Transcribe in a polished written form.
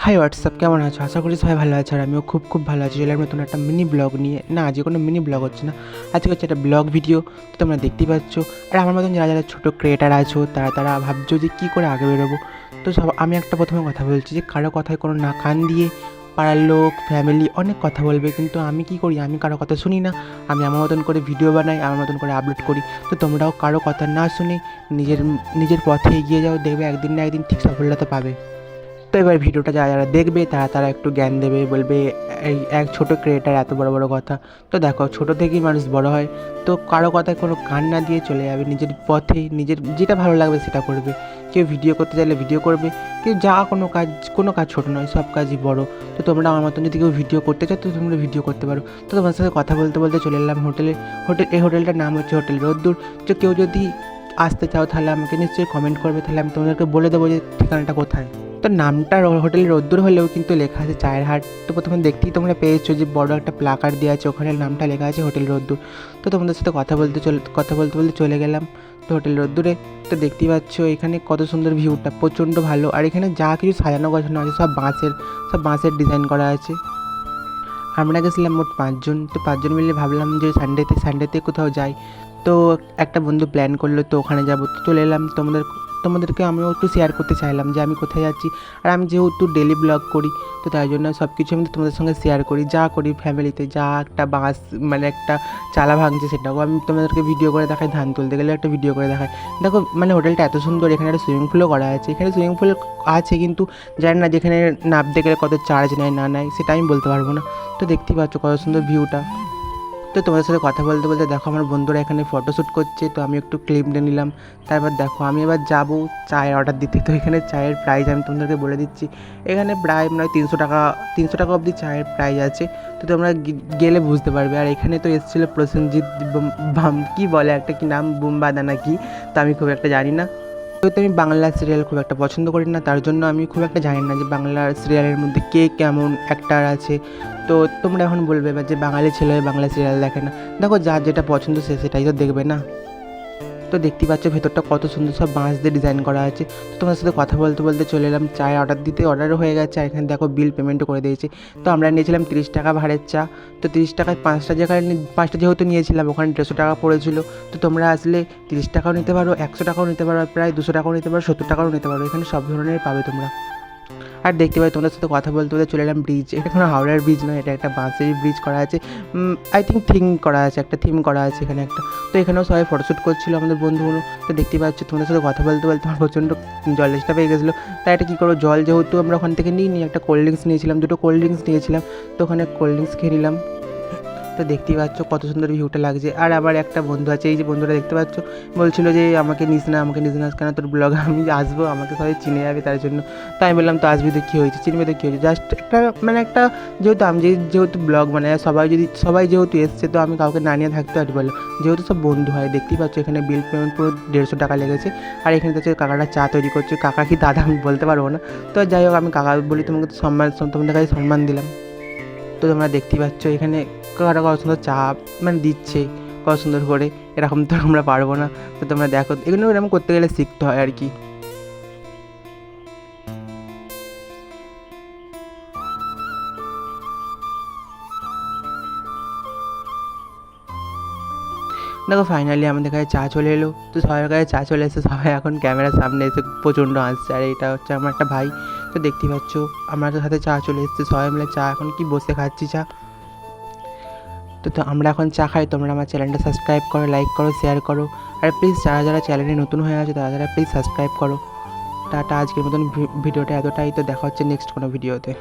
High WhatsApp, কেমন আছো? আশা করি সবাই ভালো আছে আর আমিও খুব ভালো আছি। চলে নতুন একটা মিনি ব্লগ নিয়ে। না, আজকে কোনো মিনি ব্লগ হচ্ছে না, আজকে হচ্ছে একটা ব্লগ ভিডিও। তো তোমরা দেখতেই পাচ্ছ। আর আমার মতন যারা ছোটো ক্রিয়েটার আছো তারা ভাবছো যে কী করে আগে বেরোবো। তো আমি একটা প্রথমে কথা বলছি যে কারো কথায় কোনো না কান দিয়ে, পাড়ার লোক, ফ্যামিলি অনেক কথা বলবে, কিন্তু আমি কী করি, আমি কারো কথা শুনি না। আমি আমার মতন করে ভিডিও বানাই, আমার মতন করে আপলোড করি। তো তোমরাও কারো কথা না শুনে নিজের নিজের পথে এগিয়ে যাও, দেখবে একদিন না একদিন ঠিক সাফল্যতা পাবে। তো এবার ভিডিওটা যারা দেখবে তারা একটু জ্ঞান দেবে, বলবে এই এক ছোটো ক্রিয়েটার এত বড় কথা। তো দেখো, ছোটো থেকেই মানুষ বড় হয়। তো কারো কথায় কোনো কান না দিয়ে চলে যাবে নিজের পথে, নিজের যেটা ভালো লাগবে সেটা করবে। কেউ ভিডিও করতে চাইলে ভিডিও করবে, কেউ কোনো কাজ ছোটো নয়, সব কাজই বড়। তো তোমরা আমার মতন যদি কেউ ভিডিও করতে চাও তো তোমরা ভিডিও করতে পারো। তো তোমার সাথে কথা বলতে চলে এলাম এই হোটেলটার নাম হচ্ছে হোটেল রোদ্দুর। তো কেউ যদি আসতে চাও তাহলে আমাকে নিশ্চয়ই কমেন্ট করবে, তাহলে আমি তোমাদেরকে বলে দেবো যে ঠিকানাটা কোথায়। তো নামটা হোটেল রোদ্দুর হলেও কিন্তু লেখা আছে চায়ের হাট। তো প্রথমে দেখতেই তোমরা পেয়েছো যে বড় একটা প্লাকার্ড দেওয়া আছে, ওখানে নামটা লেখা আছে হোটেল রোদ্দুর। তো তোমাদের সাথে কথা বলতে চলে গেলাম তো হোটেল রোদ্দুরে। তো দেখতেই পাচ্ছ এখানে কত সুন্দর ভিউটা, প্রচণ্ড ভালো। আর এখানে যা কিছু সাজানো গোছানো আছে সব বাঁশের ডিজাইন করা আছে। আমরা গেছিলাম মোট 5 জন। তো 5 জন মিলে ভাবলাম যে সানডেতে কোথাও যাই। তো একটা বন্ধু প্ল্যান করলো, তো ওখানে যাবো। তো চলে এলাম, তোমাদেরকে আমিও একটু শেয়ার করতে চাইলাম যে আমি কোথায় যাচ্ছি। আর আমি যেহেতু ডেলি ব্লগ করি, তো তাই জন্য সব কিছু আমি তোমাদের সঙ্গে শেয়ার করি, যা করি ফ্যামিলিতে, যা একটা বাঁশ মানে একটা চালা ভাঙছে সেটাও আমি তোমাদেরকে ভিডিও করে দেখাই, ধান তুলতে গেলে একটা ভিডিও করে দেখাই। দেখো মানে হোটেলটা এত সুন্দর, এখানে একটা সুইমিং পুলও করা আছে। এখানে সুইমিং পুল আছে, কিন্তু জানি না যেখানে নামতে গেলে কত চার্জ নেয় না নেয় সেটা আমি বলতে পারবো না। তো দেখতেই পাচ্ছ কত সুন্দর ভিউটা। তো তোমাদের সাথে কথা বলতে দেখো আমার বন্ধুরা এখানে ফটোশ্যুট করছে, তো আমি একটু ক্লিপ নিয়ে নিলাম। তারপর দেখো আমি এবার যাবো চায়ের অর্ডার দিতে। তো এখানে চায়ের প্রাইস আমি তোমাদেরকে বলে দিচ্ছি। এখানে প্রায় নয় 300 টাকা অবধি চায়ের প্রাইস আছে। তো তোমরা গেলে বুঝতে পারবে। আর এখানে তো এসেছিলো প্রসেনজিৎ কী বলে একটা কি নাম, বুমবাদা না কি, তো আমি খুব একটা জানি না। যেহেতু আমি বাংলা সিরিয়াল খুব একটা পছন্দ করি না, তার জন্য আমি খুব একটা জানি না যে বাংলা সিরিয়ালের মধ্যে কে কেমন অ্যাক্টার আছে। তো তোমরা এখন বলবে এবার যে বাঙালি ছেলে বাংলা সিরিয়াল দেখে না। দেখো, যার যেটা পছন্দ সেটাই তো দেখবে না। তো দেখতেই পাচ্ছ ভেতরটা কত সুন্দর, সব বাঁশ দিয়ে ডিজাইন করা আছে। তো তোমার সাথে কথা বলতে চলে এলাম চায়ের অর্ডার দিতে। অর্ডারও হয়ে গেছে, আর এখানে দেখো বিল পেমেন্টও করে দিয়েছে। তো আমরা নিয়েছিলাম 30 টাকা ভাড়ের চা। তো 30 টাকায় 5টা জায়গায় 5টা যেহেতু নিয়েছিলাম, ওখানে 150 টাকা পড়েছিল। তো তোমরা আসলে 30 টাকাও নিতে পারো, 100 টাকাও নিতে পারো, প্রায় 200 টাকাও নিতে পারো, 70 টাকাও নিতে পারো। এখানে সব ধরনের পাবে তোমরা। আর দেখতে পাই তোমাদের সাথে কথা বলতে চলে এলাম ব্রিজ। এটা কোনো হাওড়ার ব্রিজ নয়, এটা একটা বাঁশের ব্রিজ করা আছে। আই থিঙ্ক একটা থিম করা আছে এখানে একটা। তো এখানেও সবাই ফটোশ্যুট করছিলো আমাদের বন্ধুগুলো। তো দেখতেই পাচ্ছ তোমাদের সাথে কথা বলতে আমার প্রচণ্ড জল তেষ্টা পেয়ে গেছিলো। তাই এটা কী করো, জল যেহেতু আমরা ওখান থেকে নিই একটা কোল্ড ড্রিঙ্কস নিয়েছিলাম, 2টো কোল্ড ড্রিঙ্কস নিয়েছিলাম। তো ওখানে কোল্ড ড্রিঙ্কস খেয়ে নিলাম। তো দেখতেই পাচ্ছ কত সুন্দর ভিউটা লাগছে। আর আবার একটা বন্ধু আছে, এই যে বন্ধুটা দেখতে পাচ্ছ, বলছিল যে আমাকে নিস না কেন, তোর ব্লগে আমি আসবো, আমাকে সবাই চিনে যাবে তার জন্য। তো আমি বললাম তো আসবি তো কী হয়েছে, চিনবে তো কী হয়েছে, জাস্ট একটা একটা যেহেতু আমি যেহেতু ব্লগ বানাই, সবাই যেহেতু এসছে, তো আমি কাউকে না নিয়ে থাকতে পারি বলো, যেহেতু সব বন্ধু হয়। দেখতেই পাচ্ছ এখানে বিল পেমেন্ট পুরো 150 টাকা লেগেছে। আর এখানে হচ্ছে কাকাটা চা তৈরি করছে, কাকা কি দাদা আমি বলতে পারবো না। তো যাই হোক, আমি কাকা বলি, তোমাকে তো তোমাদের কাছে সম্মান দিলাম। তো তোমরা দেখতেই পাচ্ছ এখানে কত সুন্দর চা দিচ্ছে, কত সুন্দর করে। এরকম তো আমরা পারবো না। তো তোমরা দেখো, এগুলো এরকম করতে গেলে শিখতে হয় আর কি। দেখো ফাইনালি আমাদের কাছে চা চলে এলো। তো সবার কাছে চা চলে এসে সবাই এখন ক্যামেরার সামনে এসে প্রচণ্ড হাসছে। আর এটা হচ্ছে আমার একটা ভাই। তো দেখতেই পাচ্ছ আমার সাথে চা চলে এসছে, সবাই মিলে চা এখন কি বসে খাচ্ছি চা। তো আমরা এখন চা খাই। তোমরা আমার চ্যানেলটা সাবস্ক্রাইব করো, লাইক করো, শেয়ার করো। আর প্লিজ যারা চ্যানেলে নতুন হয়ে আছে তারা প্লিজ সাবস্ক্রাইব করো। টাটা, আজকের মতন ভিডিওটা এতটাই। তো দেখা হচ্ছে নেক্সট কোনো ভিডিওতে।